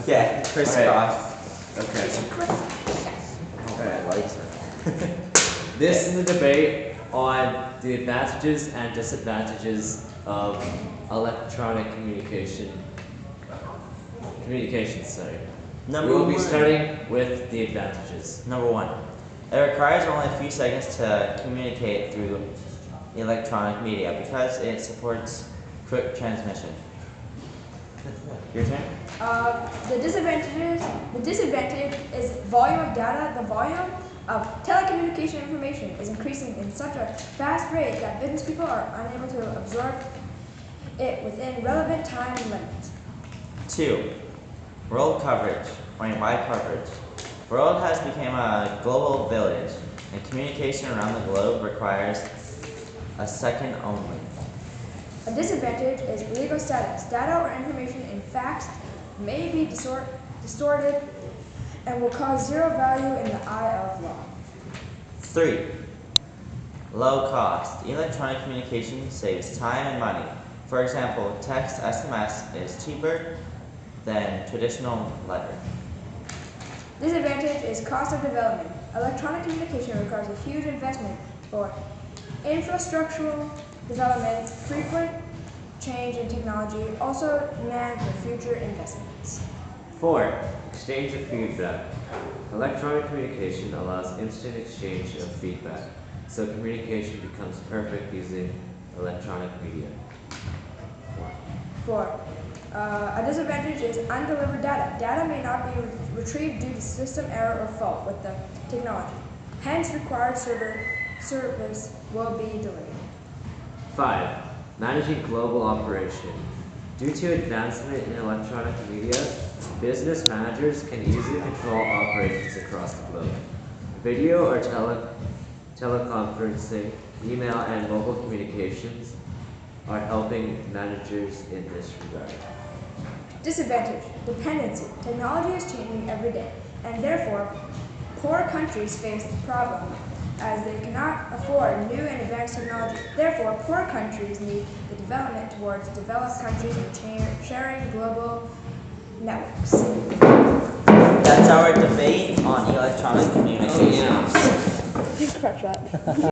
Yeah, crisscross. Okay. Alright, lights are. This is a debate on the advantages and disadvantages of electronic communications, sorry. Number We will be one. starting with the advantages. Number one, it requires only a few seconds to communicate through electronic media because it supports quick transmission. Your turn? The disadvantage is volume of data. The volume of telecommunication information is increasing in such a fast rate that business people are unable to absorb it within relevant time limits. 2. World coverage, wide coverage. World has become a global village, and communication around the globe requires a second only. A disadvantage is legal status. Data or information in fax may be distorted and will cause zero value in the eye of law. 3. Low cost. Electronic communication saves time and money. For example, text SMS is cheaper than traditional letter. Disadvantage is cost of development. Electronic communication requires a huge investment for infrastructural development, frequent change in technology, also demand for future investments. 4. Exchange of feedback. Electronic communication allows instant exchange of feedback, so communication becomes perfect using electronic media. 4. A disadvantage is undelivered data. Data may not be retrieved due to system error or fault with the technology. Hence, required service will be delayed. 5. Managing global operation. Due to advancement in electronic media, business managers can easily control operations across the globe. Video or teleconferencing, email, and mobile communications are helping managers in this regard. Disadvantage, dependency. Technology is changing every day, and therefore, poor countries face the problem as they cannot afford new and advanced technology. Therefore, poor countries need the development towards developed countries and sharing global networks. That's our debate on electronic communications. Scratch that.